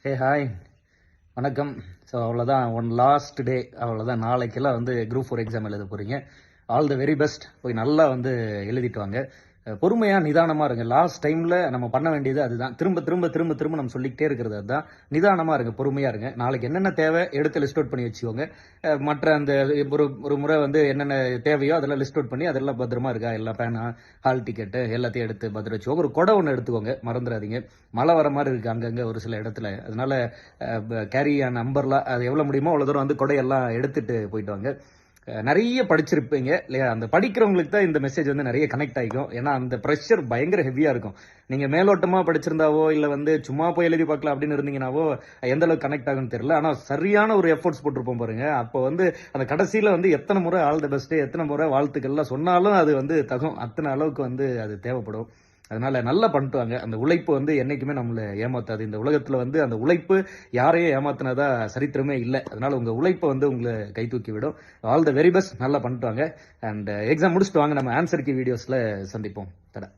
Hey hi, வணக்கம். So அவ்வளோதான், one last day, அவ்வளோதான். நாளைக்கெல்லாம் வந்து குரூப் 4 எக்ஸாம் எழுத போகிறீங்க. All the very best. போய் நல்லா வந்து எழுதிட்டு வாங்க. பொறுமையாக நிதானமாக இருங்க. லாஸ்ட் டைமில் நம்ம பண்ண வேண்டியது அதுதான். திரும்ப திரும்ப திரும்ப திரும்ப நம்ம சொல்லிக்கிட்டே இருக்கிறது அதுதான். நிதானமாக இருங்க, பொறுமையாக இருங்க. நாளைக்கு என்னென்ன தேவை எடுத்து லிஸ்ட் அவுட் பண்ணி வச்சுக்கோங்க. மற்ற அந்த ஒரு முறை வந்து என்னென்ன தேவையோ அதெல்லாம் லிஸ்ட் அவுட் பண்ணி அதெல்லாம் பத்திரமா இருக்கா, எல்லாம் பேனா, ஹால் டிக்கெட்டு எல்லாத்தையும் எடுத்து பத்திரம் வச்சுக்கோங்க. ஒரு குடை ஒன்று எடுத்துக்கோங்க, மறந்துடாதீங்க. மழை வர மாதிரி இருக்குது அங்கங்கே ஒரு சில இடத்துல. அதனால கேரி நம்பர்லாம் அது எவ்வளோ முடியுமோ அவ்வளோ தூரம் வந்து கொடையெல்லாம் எடுத்துகிட்டு போயிட்டு வாங்க. நிறைய படிச்சிருப்பீங்க இல்லையா? அந்த படிக்கிறவங்களுக்கு தான் இந்த மெசேஜ் வந்து நிறைய கனெக்ட் ஆகிக்கும். ஏன்னா அந்த ப்ரெஷர் பயங்கர ஹெவியாக இருக்கும். நீங்கள் மேலோட்டமாக படிச்சிருந்தாவோ இல்லை வந்து சும்மா போய் எழுதி பார்க்கலாம் அப்படின்னு இருந்தீங்கன்னாவோ எந்த அளவுக்கு கனெக்ட் ஆகும்னு தெரியல. ஆனால் சரியான ஒரு எஃபர்ட்ஸ் போட்டிருப்போம் பாருங்க. அப்போ வந்து அந்த கடைசியில் வந்து எத்தனை முறை ஆல் த பெஸ்ட்டு, எத்தனை முறை வாழ்த்துக்கள்லாம் சொன்னாலும் அது வந்து தகும். அத்தனை அளவுக்கு வந்து அது தேவைப்படும். அதனால நல்லா பண்ணிட்டு வாங்க. அந்த உழைப்பு வந்து என்னைக்குமே நம்மளை ஏமாத்தாது. இந்த உலகத்துல வந்து அந்த உழைப்பு யாரையும் ஏமாத்தினதா சரித்திரமே இல்லை. அதனால உங்க உழைப்பை வந்து உங்களை கை தூக்கி விடும். All the very best. நல்லா பண்ணிட்டு வாங்க. அண்ட் எக்ஸாம் முடிச்சுட்டு வாங்க, நம்ம ஆன்சர் கீ வீடியோஸ்ல சந்திப்போம். தடா.